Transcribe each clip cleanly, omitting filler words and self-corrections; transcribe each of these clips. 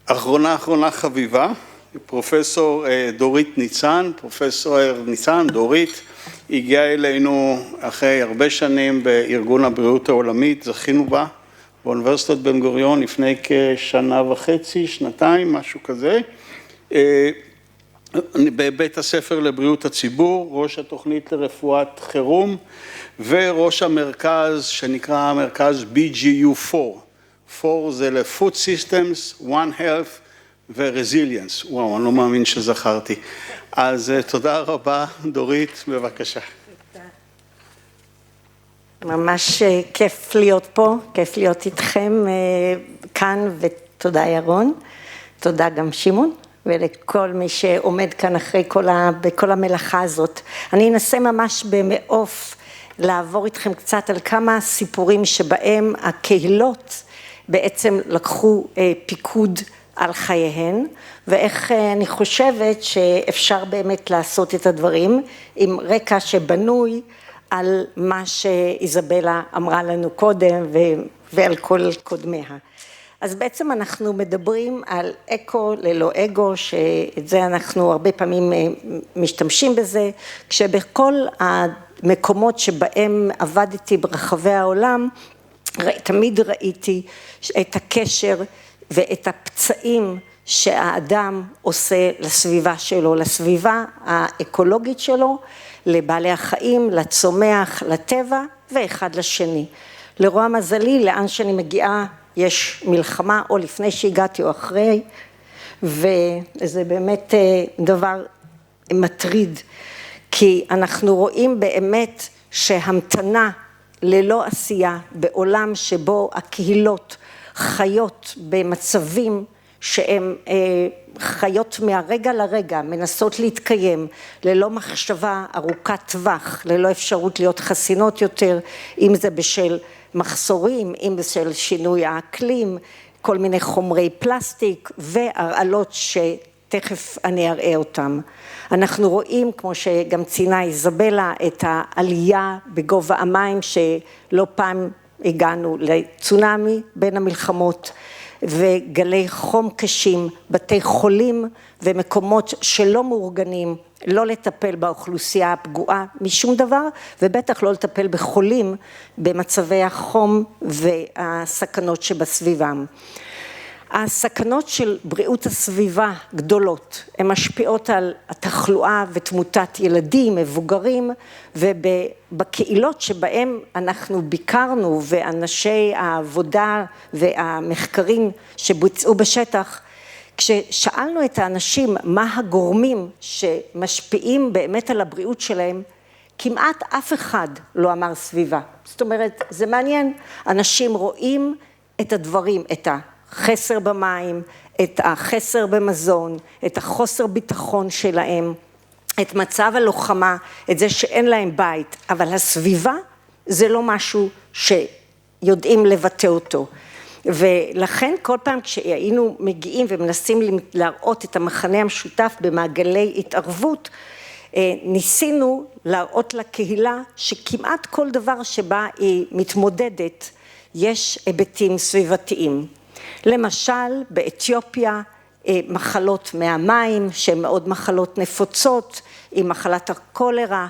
אחרונה חביבה, פרופסור דורית ניצן, דורית, הגיעה אלינו אחרי הרבה שנים בארגון הבריאות העולמית, זכינו בה באוניברסיטת בן גוריון לפני כשנה וחצי, שנתיים, משהו כזה, בבית הספר לבריאות הציבור, ראש התוכנית לרפואת חירום, וראש המרכז שנקרא מרכז BGU4, 4 זה ל-Food Systems, One Health ו-Resilience. וואו, אני לא מאמין שזכרתי. אז תודה רבה, דורית, בבקשה. ממש כיף להיות פה, כיף להיות איתכם כאן, ותודה ירון, תודה גם שמעון, ולכל מי שעומד כאן אחרי בכל המלאכה הזאת. אני אנסה ממש במעוף לעבור איתכם קצת על כמה סיפורים שבהם הקהילות בעצם לקחו פיקוד על חייהן, ואיך אני חושבת שאפשר באמת לעשות את הדברים עם רקע שבנוי על מה שאיזבלה אמרה לנו קודם ועל כל קודמיה. אז בעצם אנחנו מדברים על אקו ללא אגו, שאת זה אנחנו הרבה פעמים משתמשים בזה, כשבכל המקומות שבהם עבדתי ברחבי העולם, תמיד ראיתי את הקשר ואת הפצעים שהאדם עושה לסביבה שלו, לסביבה האקולוגית שלו, לבעלי החיים, לצומח, לטבע ואחד לשני. לרוע מזלי, לאן שאני מגיעה יש מלחמה, או לפני שהגעתי או אחרי, וזה באמת דבר מטריד, כי אנחנו רואים באמת שהמתנה ללא עשייה בעולם שבו הקהילות חיות במצבים שהן חיות מהרגע לרגע, מנסות להתקיים ללא מחשבה ארוכת טווח, ללא אפשרות להיות חסינות יותר, אם זה בשל מחסורים, אם זה של שינוי האקלים, כל מיני חומרי פלסטיק והרעלות שתכף אני אראה אותם. אנחנו רואים, כמו שגם ציינה איזבלה, את העלייה בגובה המים שלא פעם הגענו לצונאמי בין המלחמות, וגלי חום קשים, בתי חולים ומקומות שלא מאורגנים, לא לטפל באוכלוסייה הפגועה משום דבר, ובטח לא לטפל בחולים במצבי החום והסכנות שבסביבם. הסכנות של בריאות הסביבה גדולות, הן משפיעות על התחלואה ותמותת ילדים, מבוגרים, ובקהילות שבהם אנחנו ביקרנו, ואנשי העבודה והמחקרים שבוצעו בשטח, כששאלנו את האנשים מה הגורמים שמשפיעים באמת על הבריאות שלהם, כמעט אף אחד לא אמר סביבה. זאת אומרת, זה מעניין, אנשים רואים את הדברים, את החסר במים, את החסר במזון, את החוסר ביטחון שלהם, את מצב הלוחמה, את זה שאין להם בית, אבל הסביבה זה לא משהו שיודעים לבטא אותו. ולכן כל פעם כשהיינו מגיעים ומנסים להראות את המחנה המשותף במעגלי התערבות, ניסינו להראות לקהילה שכמעט כל דבר שבה היא מתמודדת יש היבטים סביבתיים. למשל באתיופיה מחלות מהמים שהן מאוד מחלות נפוצות, עם מחלת הקולרה,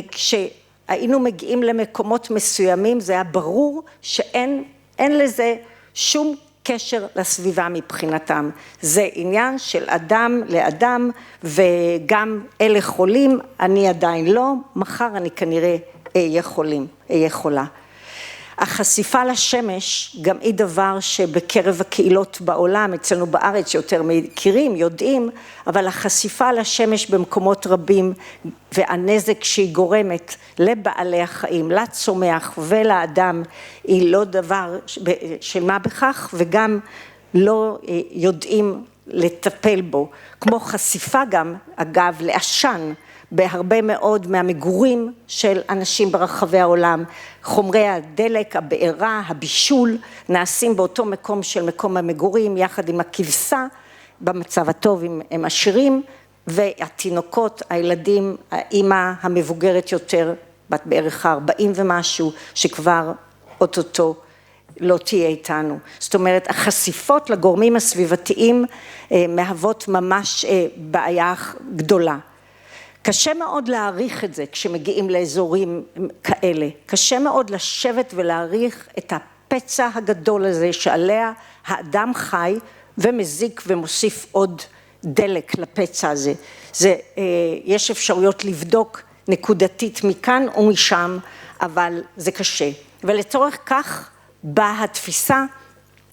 כשהיינו מגיעים למקומות מסוימים זה היה ברור שאין לזה שום קשר לסביבה מבחינתם. זה עניין של אדם לאדם, וגם אלה חולים, אני עדיין לא, מחר אני כנראה אהיה חולה. החשיפה לשמש גם היא דבר שבקרב הקהילות בעולם, אצלנו בארץ שיותר מכירים, יודעים, אבל החשיפה לשמש במקומות רבים והנזק שהיא גורמת לבעלי החיים, לצומח ולאדם, היא לא דבר של מה בכך, וגם לא יודעים לטפל בו. כמו חשיפה גם, אגב, לעשן, בהרבה מאוד מהמגורים של אנשים ברחבי העולם. חומרי הדלק, הבעירה, הבישול, נעשים באותו מקום של מקום המגורים, יחד עם הכבשה, במצב הטוב הם עשירים, והתינוקות, הילדים, האמא המבוגרת יותר, בת בערך 40 ומשהו, שכבר אוטוטו לא תהיה איתנו. זאת אומרת, החשיפות לגורמים הסביבתיים מהוות ממש בעיה גדולה. קשה מאוד להעריך את זה כשמגיעים לאזורים כאלה. קשה מאוד לשבת ולהעריך את הפצע הגדול הזה שעליה האדם חי ומזיק ומוסיף עוד דלק לפצע הזה. יש אפשרויות לבדוק נקודתית מכאן או משם, אבל זה קשה. ולצורך כך באה התפיסה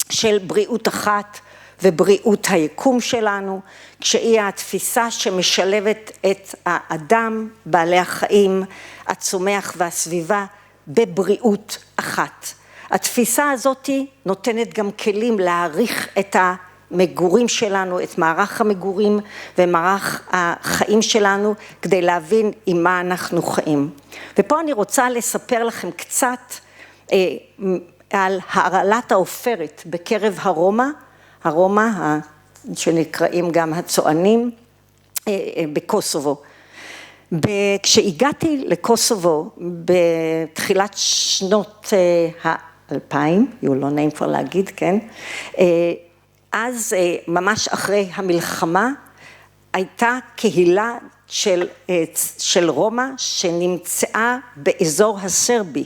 של בריאות אחת ובריאות היקום שלנו, כשהיא התפיסה שמשלבת את האדם, בעלי החיים, הצומח והסביבה בבריאות אחת. התפיסה הזאת נותנת גם כלים להעריך את המגורים שלנו, את מערך המגורים ומערך החיים שלנו, כדי להבין עם מה אנחנו חיים. ופה אני רוצה לספר לכם קצת על הרעלת העופרת בקרב הרומא, שנקראים גם הצוענים, בקוסובו. כשהגעתי לקוסובו בתחילת שנות ה-2000, יהיו לא נעים כבר להגיד, כן? אז ממש אחרי המלחמה הייתה קהילה של רומא שנמצאה באזור הסרבי,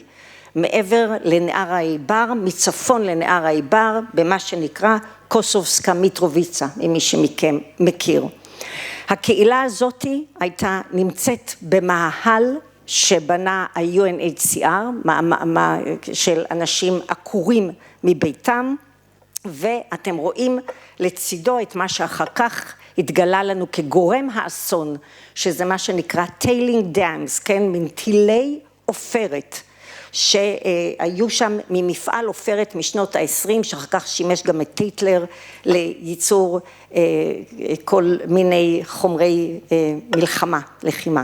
מעבר לנהר העיבר, מצפון לנהר העיבר, במה שנקרא קוסובסקה מיטרוביצה, ממי שמכם מכיר. הקהילה הזאת הייתה נמצאת במאהל שבנה ה-UNHCR, של אנשים עקורים מביתם, ואתם רואים לצידו את מה שאחר כך התגלה לנו כגורם האסון, שזה מה שנקרא טיילינג דאמס, כן, מין טילי עופרת, שהיו שם ממפעל עופרת משנות ה-20, שאחר כך שימש גם את היטלר לייצור כל מיני חומרי מלחמה, לחימה.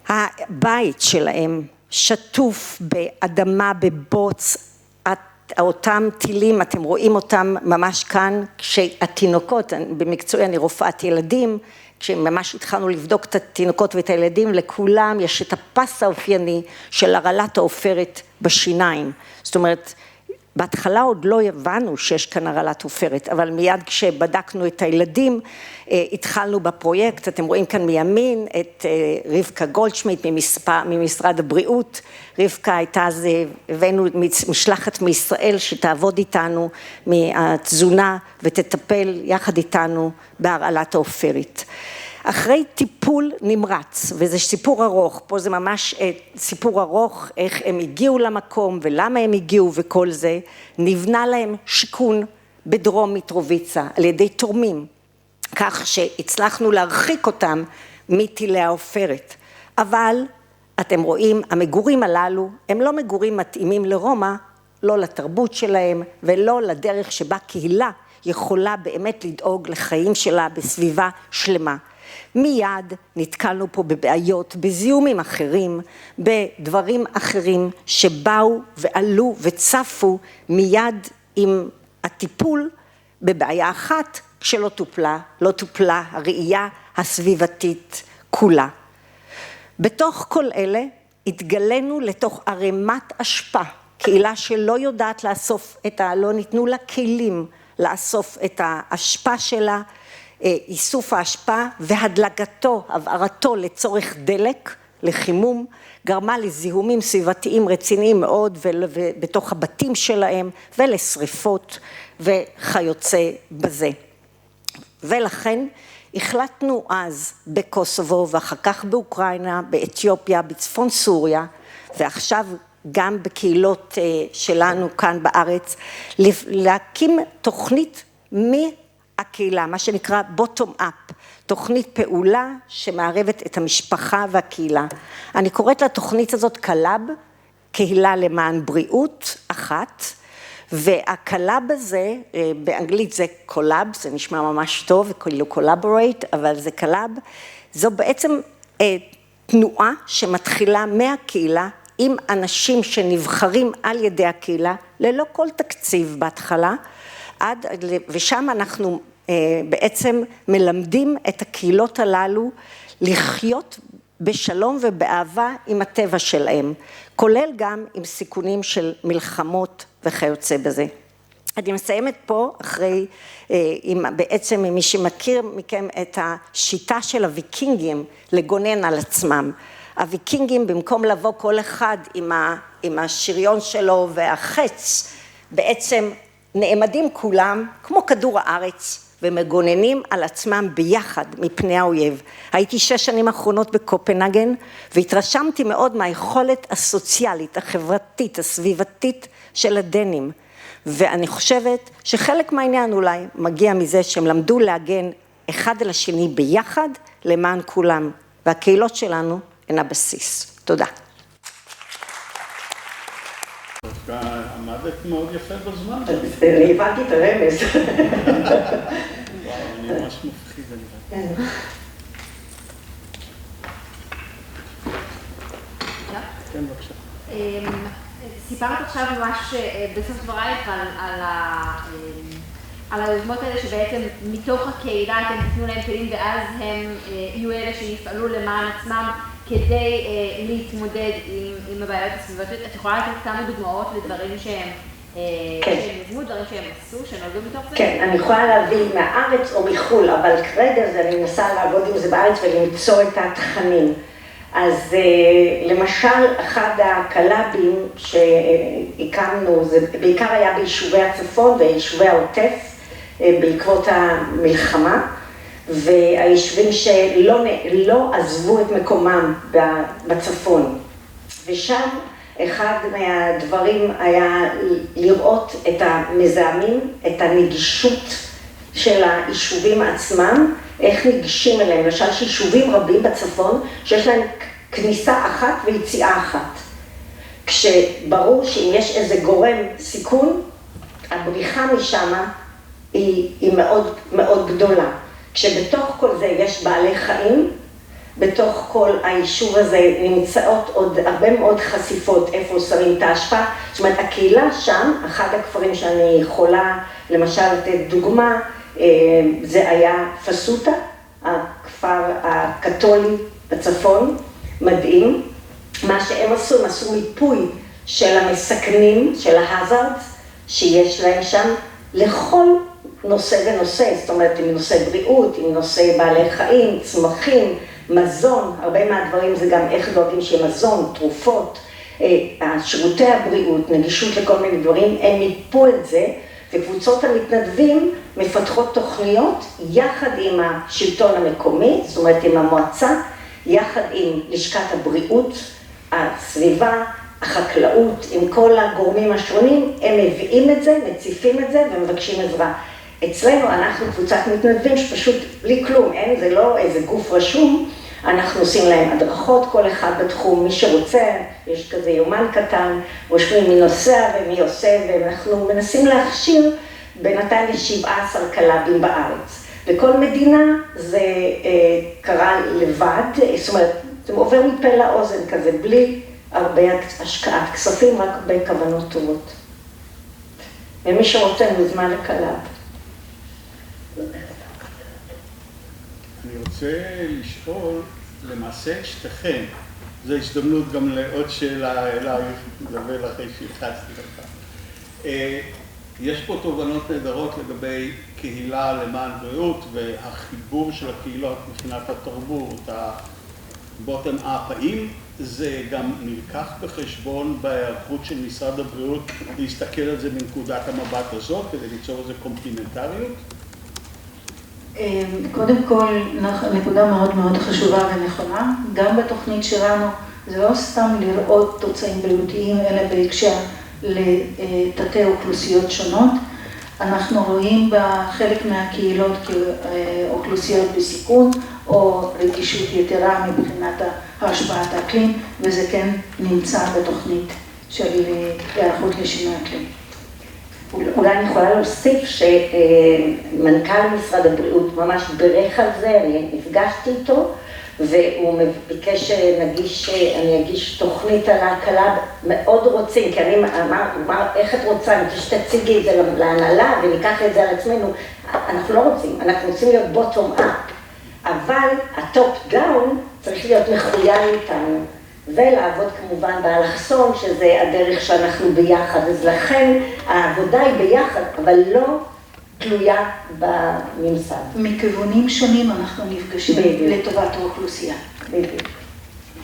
הבית שלהם שטוף באדמה, בבוץ, אותם טילים, אתם רואים אותם ממש כאן, כשהתינוקות, במקצועי אני רופאת ילדים, כשממש התחלנו לבדוק את התינוקות ואת הילדים, לכולם יש את הפס האופייני של הרעלת העופרת בשיניים. זאת אומרת, בהתחלה עוד לא הבנו שיש כאן הרעלת עופרת, אבל מיד כשבדקנו את הילדים, התחלנו בפרויקט, אתם רואים כאן מימין את רבקה גולדשמיט ממשרד הבריאות, רבקה הייתה אז, הבאנו משלחת מישראל שתעבוד איתנו מהתזונה ותטפל יחד איתנו בהרעלת העופרת. אחרי טיפול נמרץ, וזה סיפור ארוך, פה זה ממש סיפור ארוך, איך הם הגיעו למקום ולמה הם הגיעו וכל זה, נבנה להם שיכון בדרום מיטרוביצה על ידי תורמים, כך שהצלחנו להרחיק אותם מטילי העופרת. אבל אתם רואים, המגורים הללו הם לא מגורים מתאימים לרומא, לא לתרבות שלהם ולא לדרך שבה קהילה יכולה באמת לדאוג לחיים שלה בסביבה שלמה. מיד נתקלנו פה בבעיות, בזיהומים אחרים, בדברים אחרים שבאו ועלו וצפו מיד עם הטיפול בבעיה אחת שלא לא טופלה הראייה הסביבתית כולה. בתוך כל אלה התגלנו לתוך ערימת אשפה, קהילה שלא יודעת לאסוף לא ניתנו לה כלים לאסוף את האשפה שלה, איסוף האשפה והדלקתו, הבערתו לצורך דלק, לחימום, גרמה לזיהומים סביבתיים רציניים מאוד בתוך הבתים שלהם ולשריפות וכיוצא בזה. ולכן החלטנו אז בקוסובו ואחר כך באוקראינה, באתיופיה, בצפון סוריה ועכשיו גם בקהילות שלנו כאן בארץ, להקים תוכנית הקהילה, מה שנקרא bottom up, תוכנית פעולה שמערבת את המשפחה והקהילה. אני קוראת לתוכנית הזאת קלאב, קהילה למען בריאות אחת, והקלאב הזה, באנגלית זה קולאב, זה נשמע ממש טוב, וכאילו collaborate, אבל זה קלאב, זו בעצם תנועה שמתחילה מהקהילה, עם אנשים שנבחרים על ידי הקהילה, ללא כל תקציב בהתחלה, ושם אנחנו בעצם מלמדים את הקהילות הללו לחיות בשלום ובאהבה עם הטבע שלהם, כולל גם עם סיכונים של מלחמות וכיוצא בזה. אני מסיימת פה אחרי, בעצם מי שמכיר מכם את השיטה של הוויקינגים לגונן על עצמם. הוויקינגים במקום לבוא כל אחד עם השריון שלו והחץ, בעצם נעמדים כולם כמו כדור הארץ ומגוננים על עצמם ביחד מפני האויב. הייתי 6 שנים האחרונות בקופנהגן והתרשמתי מאוד מהיכולת הסוציאלית, החברתית, הסביבתית של הדנים. ואני חושבת שחלק מהעניין אולי מגיע מזה שהם למדו להגן אחד על השני ביחד למען כולם, והקהילות שלנו הן הבסיס. תודה. עמדת מאוד יפה בזמן. אני הבנתי את הרמז. וואו, אני ממש מפחיד על זה. כן, בבקשה. סיפרת עכשיו ממש בסוף דברייך על היוזמות האלה שבעצם מתוך הקהילה אתם תיתנו להם כלים ואז הם יהיו אלה שיפעלו למען עצמם כדי להתמודד עם הבעיות הסביבתיות. את יכולה לתת כמה דוגמאות לדברים שהם יזמו, דברים שהם עשו, שנולדו מתוך זה? כן, אני יכולה להביא מהארץ או מחול, אבל כרגע אני מנסה לעבוד עם זה בארץ ולמצוא את התכנים. אז למשל, אחד הקלאבים שהקמנו, זה בעיקר היה ביישובי הצפון ויישובי העוטף בעקבות המלחמה, והיישובים שלא עזבו את מקומם בצפון. ושם אחד מהדברים היה לראות את המזהמים, את הנגישות של היישובים עצמם, איך ניגשים אליהם, למשל שיישובים רבים בצפון שיש להם כניסה אחת ויציאה אחת. כשברור שאם יש איזה גורם סיכון, הבריחה משם היא מאוד מאוד גדולה. כשבתוך כל זה יש בעלי חיים, בתוך כל היישוב הזה נמצאות עוד הרבה מאוד חשיפות, איפה שמים את ההשפעה. זאת אומרת, הקהילה שם, אחד הכפרים שאני יכולה למשל לתת דוגמה, זה היה פסוטה, הכפר הקתולי בצפון, מדהים. מה שהם עשו, הם עשו מיפוי של המסכנים, של ההזארדס, שיש להם שם לכל נושא ונושא, זאת אומרת, עם נושא בריאות, עם נושא בעלי חיים, צמחים, מזון, הרבה מהדברים זה גם איך דואגים שיהיה מזון, תרופות, שירותי הבריאות, נגישות לכל מיני דברים, הם מיפו את זה, וקבוצות המתנדבים מפתחות תוכניות יחד עם השלטון המקומי, זאת אומרת עם המועצה, יחד עם לשכת הבריאות, הסביבה, החקלאות, עם כל הגורמים השונים, הם מביאים את זה, מציפים את זה ומבקשים עזרה. אצלנו אנחנו קבוצת מתנדבים שפשוט בלי כלום, אין, זה לא איזה גוף רשום, אנחנו עושים להם הדרכות, כל אחד בתחום, מי שרוצה, יש כזה יומן קטן, רושמים מי נוסע ומי עושה, ואנחנו מנסים להכשיר בינתיים 17 קלאבים בארץ. בכל מדינה זה קרה לבד, זאת אומרת, זה עובר מפה לאוזן כזה, בלי הרבה השקעת כספים, רק הרבה כוונות טובות. ומי שרוצה מוזמן לקלאב. אני רוצה לשאול, למעשה שתיכן, זו הזדמנות גם לעוד שאלה אלייך, לדבר אחרי שהתחצתי לך. יש פה תובנות נהדרות לגבי קהילה למען בריאות והחיבור של הקהילות מבחינת התרבות, הבוטם אפ, האם זה גם נלקח בחשבון בהיערכות של משרד הבריאות להסתכל על זה מנקודת המבט הזאת כדי ליצור איזו קומפלימנטריות? קודם כל, נקודה מאוד מאוד חשובה ונכונה. גם בתוכנית שלנו זה לא סתם לראות תוצאים בריאותיים, אלא בהקשר לתתי אוכלוסיות שונות. אנחנו רואים בחלק מהקהילות כאוכלוסיות בסיכון או רגישות יתרה מבחינת השפעת האקלים, וזה כן נמצא בתוכנית של היערכות לשינוי אקלים. אולי אני יכולה להוסיף שמנכ"ל משרד הבריאות ממש בירך על זה, אני נפגשתי איתו, והוא ביקש שאני אגיש תוכנית על ההקלה, מאוד רוצים, כי אני אמר, איך את רוצה, אני רוצה שתציגי את זה להנהלה וניקח את זה על עצמנו, אנחנו לא רוצים, אנחנו רוצים להיות בוטום אפ, אבל הטופ דאון צריך להיות מחויב איתנו, ולעבוד כמובן באלכסון, שזה הדרך שאנחנו ביחד, אז לכן העבודה היא ביחד, אבל לא תלויה בממסד. מכיוונים שונים אנחנו נפגשים לטובת האוכלוסייה.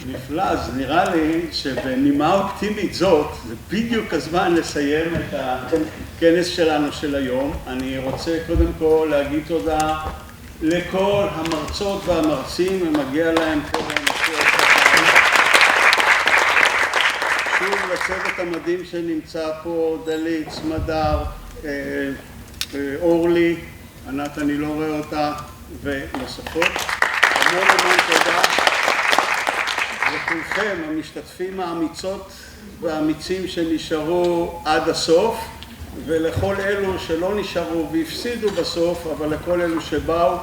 נפלא, אז נראה לי שבנימה אופטימית זאת, זה בדיוק הזמן לסיים את הכנס שלנו של היום. אני רוצה קודם כל להגיד תודה לכל המרצות והמרצים, ומגיע להם כל המחיאות כפיים. שוב לצוות המדהים שנמצא פה, דלית, סמדר, אורלי, ענת אני לא רואה אותה, ונוספות. המון המון תודה. וכולכם, המשתתפים האמיצות והאמיצים שנשארו עד הסוף, ולכל אלו שלא נשארו והפסידו בסוף, אבל לכל אלו שבאו,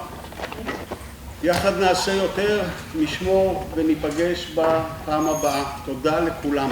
יחד נעשה יותר, נשמור וניפגש בפעם הבאה. תודה לכולם.